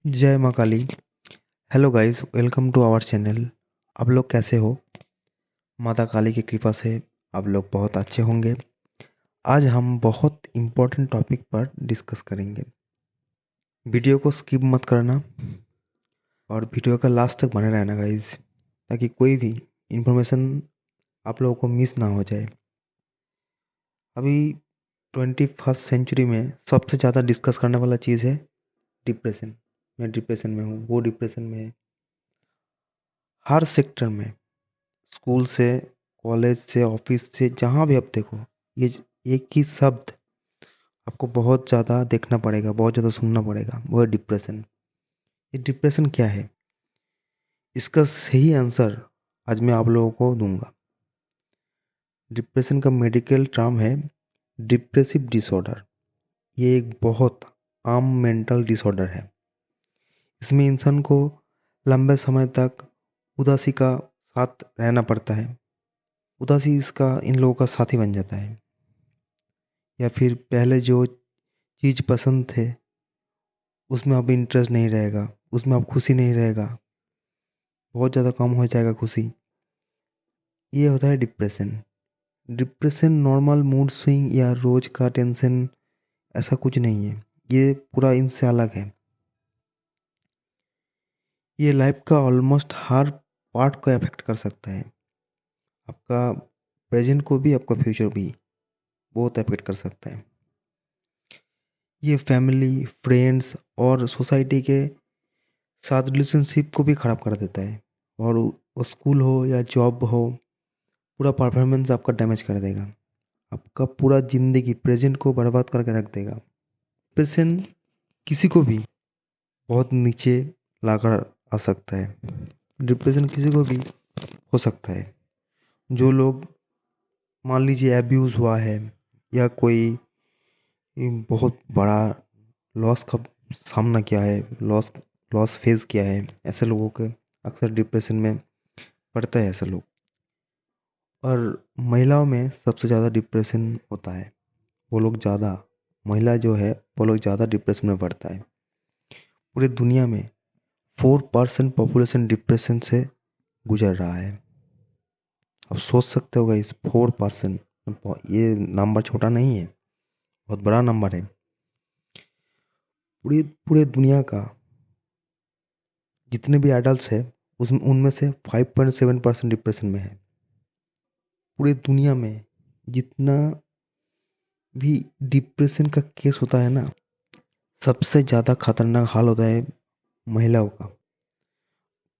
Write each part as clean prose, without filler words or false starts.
जय माँ Kali. Hello guys, welcome to our channel. आप लोग कैसे हो? माता काली की कृपा से आप लोग बहुत अच्छे होंगे। आज हम बहुत इम्पोर्टेंट टॉपिक पर डिस्कस करेंगे। वीडियो को स्किप मत करना और वीडियो का लास्ट तक बने रहना गाइस, ताकि कोई भी इंफॉर्मेशन आप लोगों को मिस ना हो जाए। अभी 21st सेंचुरी में सबसे ज़्यादा डिस्कस करने वाला चीज़ है डिप्रेशन। मैं डिप्रेशन में हूँ, वो डिप्रेशन में है। हर सेक्टर में, स्कूल से, कॉलेज से, ऑफिस से, जहाँ भी आप देखो, ये एक ही शब्द आपको बहुत ज़्यादा देखना पड़ेगा, बहुत ज़्यादा सुनना पड़ेगा, वो है डिप्रेशन। ये डिप्रेशन क्या है, इसका सही आंसर आज मैं आप लोगों को दूंगा। डिप्रेशन का मेडिकल टर्म है डिप्रेसिव डिसऑर्डर। ये एक बहुत आम मेंटल डिसऑर्डर है। इसमें इंसान को लंबे समय तक उदासी का साथ रहना पड़ता है। उदासी इसका इन लोगों का साथी बन जाता है, या फिर पहले जो चीज़ पसंद थे उसमें अब इंटरेस्ट नहीं रहेगा, उसमें अब खुशी नहीं रहेगा, बहुत ज़्यादा कम हो जाएगा खुशी। ये होता है depression. Depression normal mood swing या रोज का टेंशन ऐसा कुछ नहीं है, ये पूरा इनसे अलग है। ये लाइफ का ऑलमोस्ट हर पार्ट को अफेक्ट कर सकता है, आपका प्रेजेंट को भी, आपका फ्यूचर भी बहुत अफेक्ट कर सकता है। ये फैमिली, फ्रेंड्स और सोसाइटी के साथ रिलेशनशिप को भी खराब कर देता है, और वो स्कूल हो या जॉब हो, पूरा परफॉर्मेंस आपका डैमेज कर देगा। आपका पूरा जिंदगी प्रेजेंट को बर्बाद करके रख देगा। डिप्रेशन किसी को भी बहुत नीचे लाकर आ सकता है। डिप्रेशन किसी को भी हो सकता है। जो लोग, मान लीजिए, एब्यूज हुआ है या कोई बहुत बड़ा लॉस का सामना किया है, लॉस लॉस फेस किया है, ऐसे लोगों के अक्सर डिप्रेशन में पड़ता है ऐसे लोग। और महिलाओं में सबसे ज़्यादा डिप्रेशन होता है। वो लोग ज़्यादा, महिला जो है वो लोग ज़्यादा डिप्रेशन में पड़ता है। पूरी दुनिया में 4% पॉपुलेशन डिप्रेशन से गुजर रहा है। अब सोच सकते होगा, इस 4%, ये नंबर छोटा नहीं है, बहुत बड़ा नंबर है। पूरी पूरे दुनिया का जितने भी एडल्ट है उसमें, उनमें से 5.7% डिप्रेशन में है। पूरी दुनिया में जितना भी डिप्रेशन का केस होता है ना, सबसे ज़्यादा खतरनाक हाल होता है महिलाओं का।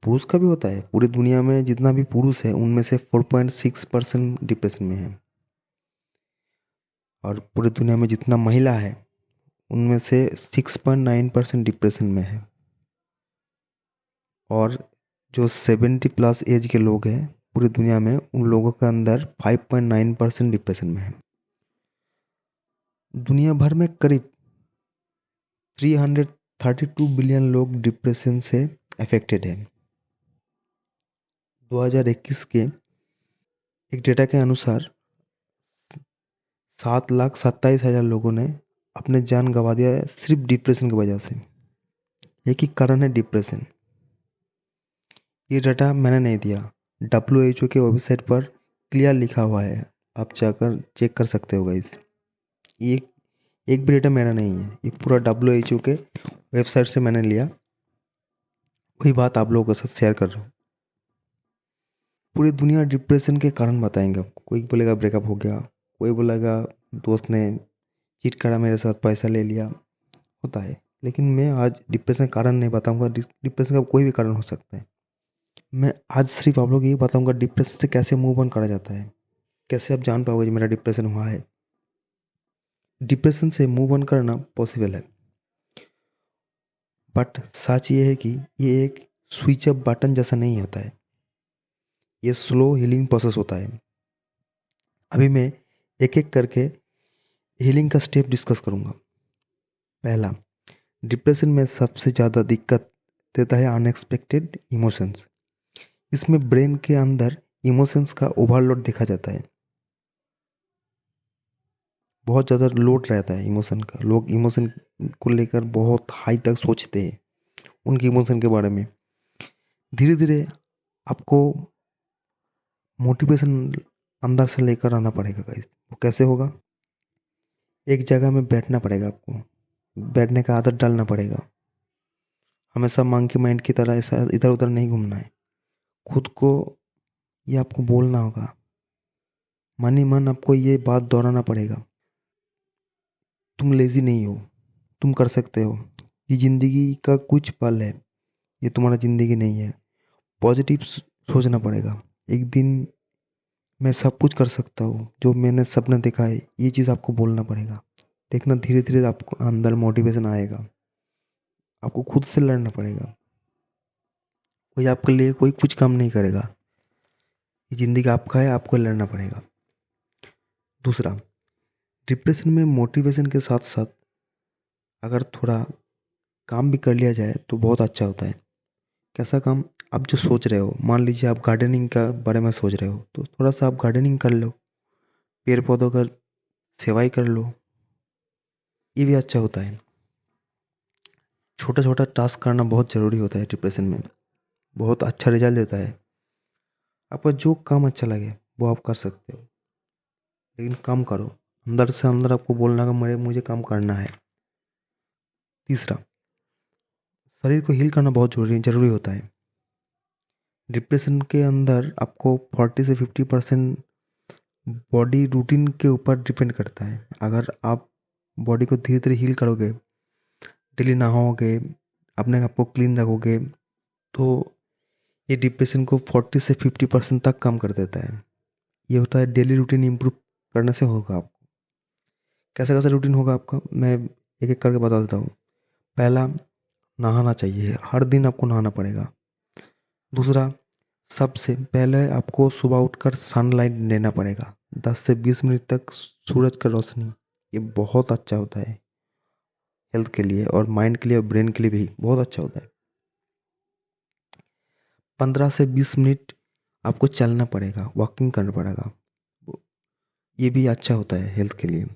पुरुष का भी होता है। पूरी दुनिया में जितना भी पुरुष है उनमें से 4.6% डिप्रेशन में है, और पूरी दुनिया में जितना महिला है उनमें से 6.9% डिप्रेशन में है। और जो 70 प्लस एज के लोग हैं पूरी दुनिया में, उन लोगों के अंदर 5.9% डिप्रेशन में है। दुनिया भर में करीब 332 बिलियन लोग डिप्रेशन से अफेक्टेड हैं। 2021 के एक डेटा के अनुसार 7,27,000 लोगों ने अपने जान गंवा दिया है सिर्फ डिप्रेशन की वजह से। एक ही कारण है डिप्रेशन। ये डाटा मैंने नहीं दिया, WHO के वेबसाइट पर क्लियर लिखा हुआ है, आप जाकर चेक कर सकते हो गाइस। ये एक भी डेटा मेरा नहीं है, ये पूरा WHO के वेबसाइट से मैंने लिया, वही बात आप लोगों के साथ शेयर कर रहा हूँ। पूरी दुनिया डिप्रेशन के कारण बताएंगे आपको। कोई बोलेगा ब्रेकअप हो गया, कोई बोलेगा दोस्त ने चीट करा मेरे साथ, पैसा ले लिया, होता है। लेकिन मैं आज डिप्रेशन का कारण नहीं बताऊंगा। डिप्रेशन का कोई भी कारण हो सकता है। मैं आज सिर्फ आप लोग को ये बताऊंगा डिप्रेशन से कैसे मूव ऑन करा जाता है, कैसे आप जान पाओगे कि मेरा डिप्रेशन हुआ है। डिप्रेशन से मूव ऑन करना पॉसिबल है, बट सच ये है कि ये एक स्विच अप बटन जैसा नहीं होता है। ये स्लो हीलिंग प्रोसेस होता है। अभी मैं एक एक करके हीलिंग का स्टेप डिस्कस करूंगा। पहला, डिप्रेशन में सबसे ज़्यादा दिक्कत देता है अनएक्सपेक्टेड इमोशंस। इसमें ब्रेन के अंदर इमोशंस का ओवरलोड देखा जाता है। बहुत ज़्यादा लोड रहता है इमोशन का। लोग इमोशन को लेकर बहुत हाई तक सोचते हैं, उनके इमोशन के बारे में। धीरे धीरे आपको मोटिवेशन अंदर से लेकर आना पड़ेगा गाइस। वो कैसे होगा? एक जगह में बैठना पड़ेगा आपको, बैठने का आदत डालना पड़ेगा। हमेशा मंकी माइंड की तरह ऐसा इधर उधर नहीं घूमना है। खुद को ये आपको बोलना होगा, मन ही मन आपको ये बात दोहराना पड़ेगा, तुम लेजी नहीं हो, तुम कर सकते हो। ये जिंदगी का कुछ पल है, ये तुम्हारा जिंदगी नहीं है। पॉजिटिव सोचना पड़ेगा। एक दिन मैं सब कुछ कर सकता हूँ, जो मैंने सपना देखा है, ये चीज़ आपको बोलना पड़ेगा। देखना धीरे धीरे आपको अंदर मोटिवेशन आएगा। आपको खुद से लड़ना पड़ेगा। कोई आपके लिए कोई कुछ काम नहीं करेगा। ये जिंदगी आपका है, आपको लड़ना पड़ेगा। दूसरा, डिप्रेशन में मोटिवेशन के साथ साथ अगर थोड़ा काम भी कर लिया जाए तो बहुत अच्छा होता है। कैसा काम? आप जो सोच रहे हो, मान लीजिए आप गार्डनिंग का बारे में सोच रहे हो, तो थोड़ा सा आप गार्डनिंग कर लो, पेड़ पौधों का सेवाई कर लो, ये भी अच्छा होता है। छोटा छोटा टास्क करना बहुत ज़रूरी होता है डिप्रेशन में, बहुत अच्छा रिजल्ट देता है। आपका जो काम अच्छा लगे वो आप कर सकते हो, लेकिन काम करो। अंदर से अंदर आपको बोलना का मुझे काम करना है। तीसरा, शरीर को हील करना बहुत जरूरी होता है। डिप्रेशन के अंदर आपको 40 से 50% बॉडी रूटीन के ऊपर डिपेंड करता है। अगर आप बॉडी को धीरे धीरे हील करोगे, डेली नहाओगे, अपने आप को क्लीन रखोगे, तो ये डिप्रेशन को 40 से 50% तक कम कर देता है। ये होता है डेली रूटीन इम्प्रूव करने से होगा। आपको कैसा कैसा रूटीन होगा आपका, मैं एक एक करके बता देता हूँ। पहला, नहाना चाहिए, हर दिन आपको नहाना पड़ेगा। दूसरा, सबसे पहले आपको सुबह उठकर सनलाइट लेना पड़ेगा, 10 से 20 मिनट तक सूरज का रोशनी। ये बहुत अच्छा होता है हेल्थ के लिए, और माइंड के लिए और ब्रेन के लिए भी बहुत अच्छा होता है। 15 से 20 मिनट आपको चलना पड़ेगा, वॉकिंग करना पड़ेगा, ये भी अच्छा होता है हेल्थ के लिए।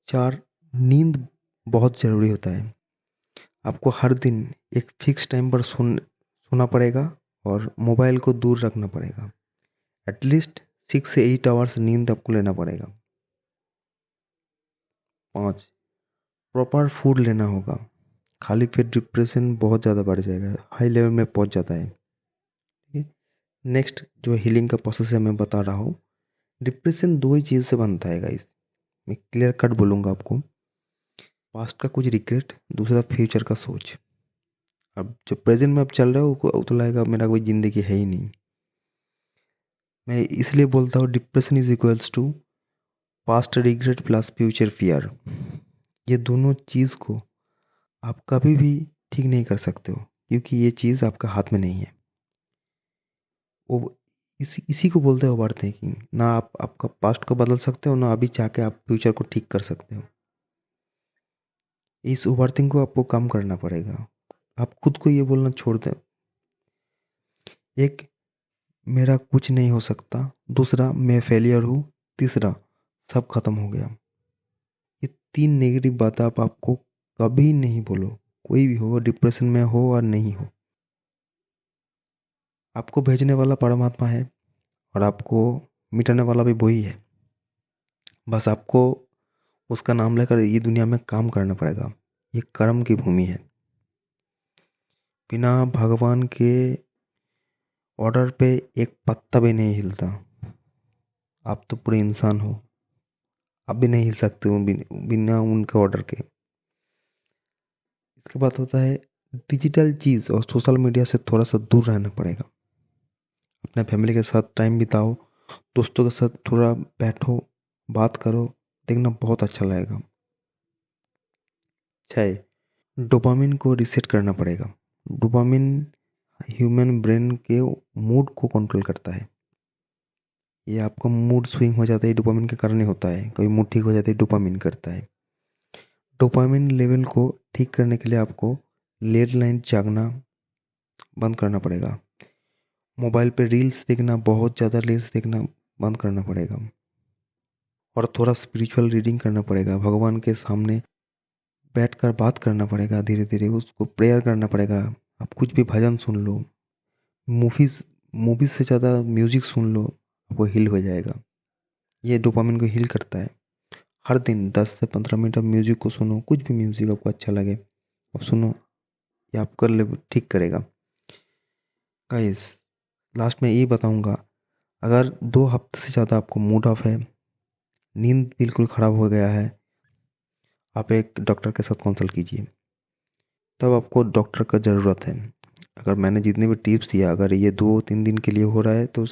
4, नींद बहुत ज़रूरी होता है। आपको हर दिन एक फिक्स टाइम पर सोना पड़ेगा और मोबाइल को दूर रखना पड़ेगा। एटलीस्ट 6 से 8 आवर्स नींद आपको लेना पड़ेगा। 5, प्रॉपर फूड लेना होगा। खाली पेट डिप्रेशन बहुत ज़्यादा बढ़ जाएगा, हाई लेवल में पहुंच जाता है। ठीक है। नेक्स्ट जो हीलिंग का प्रोसेस है मैं बता रहा हूँ। डिप्रेशन दो ही चीज़ से बनता है गाइस, मैं क्लियर कट बोलूँगा आपको। पास्ट का कुछ रिग्रेट, दूसरा फ्यूचर का सोच। अब जो प्रेजेंट में आप चल रहे हो तो लगेगा मेरा कोई ज़िंदगी है ही नहीं। मैं इसलिए बोलता हूँ depression is equals to past regret plus future fear. ये दोनों चीज़ को आप कभी भी ठीक नहीं कर सकते हो, क्योंकि ये चीज़ आपका हाथ में नहीं है। वो इसी को बोलते हैं ओवर थिंकिंग। ना आप आपका पास्ट को बदल सकते हो, ना अभी जाके आप फ्यूचर को ठीक कर सकते हो। इस ओवर थिंक को आपको कम करना पड़ेगा। आप खुद को ये बोलना छोड़ दें, एक, मेरा कुछ नहीं हो सकता। दूसरा, मैं फेलियर हूँ। तीसरा, सब खत्म हो गया। ये 3 नेगेटिव बातें आप आपको कभी नहीं बोलो, कोई भी हो, डिप्रेशन में हो और नहीं हो। आपको भेजने वाला परमात्मा है और आपको मिटाने वाला भी वही है। बस आपको उसका नाम लेकर ये दुनिया में काम करना पड़ेगा। ये कर्म की भूमि है। बिना भगवान के ऑर्डर पे एक पत्ता भी नहीं हिलता। आप तो पूरे इंसान हो, आप भी नहीं हिल सकते हो बिना उनके ऑर्डर के। इसके बाद होता है डिजिटल चीज़ और सोशल मीडिया से थोड़ा सा दूर रहना पड़ेगा। अपने फैमिली के साथ टाइम बिताओ, दोस्तों के साथ थोड़ा बैठो, बात करो, देखना बहुत अच्छा लगेगा। 6, डोपामिन को रिसेट करना पड़ेगा। डोपामिन ह्यूमन ब्रेन के मूड को कंट्रोल करता है। ये आपका मूड स्विंग हो जाता है, डोपामिन के कारण ही होता है। कभी मूड ठीक हो जाता है, डोपामिन करता है। डोपामिन लेवल को ठीक करने के लिए आपको लेट नाइट जागना बंद करना पड़ेगा। मोबाइल पे रील्स देखना, बहुत ज़्यादा रील्स देखना बंद करना पड़ेगा। और थोड़ा स्पिरिचुअल रीडिंग करना पड़ेगा। भगवान के सामने बैठकर बात करना पड़ेगा, धीरे धीरे उसको प्रेयर करना पड़ेगा। आप कुछ भी भजन सुन लो, मूवीज मूवीज से ज़्यादा म्यूजिक सुन लो, आपको हील हो जाएगा। ये डोपामिन को हील करता है। हर दिन 10 से 15 मिनट आप म्यूजिक को सुनो, कुछ भी म्यूजिक आपको अच्छा लगे आप सुनो, ये आपका लेवल ठीक करेगा। गाइस, लास्ट में ये बताऊंगा, अगर 2 हफ्ते से ज़्यादा आपको मूड ऑफ है, नींद बिल्कुल ख़राब हो गया है, आप एक डॉक्टर के साथ कंसल्ट कीजिए। तब आपको डॉक्टर का ज़रूरत है। अगर मैंने जितने भी टिप्स दिया, अगर ये 2-3 दिन के लिए हो रहा है तो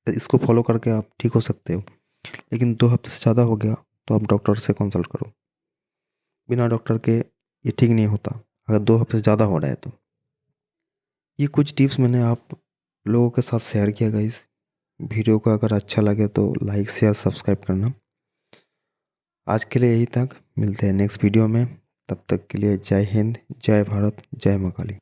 इसको फॉलो करके आप ठीक हो सकते हो। लेकिन 2 हफ्ते से ज़्यादा हो गया तो आप डॉक्टर से कंसल्ट करो। बिना डॉक्टर के ये ठीक नहीं होता, अगर 2 हफ्ते से ज़्यादा हो रहा है तो। ये कुछ टिप्स मैंने आप लोगों के साथ शेयर किया गाइस। वीडियो को अगर अच्छा लगे तो लाइक शेयर सब्सक्राइब करना। आज के लिए यही तक, मिलते हैं नेक्स्ट वीडियो में। तब तक के लिए जय हिंद, जय भारत, जय माँ काली।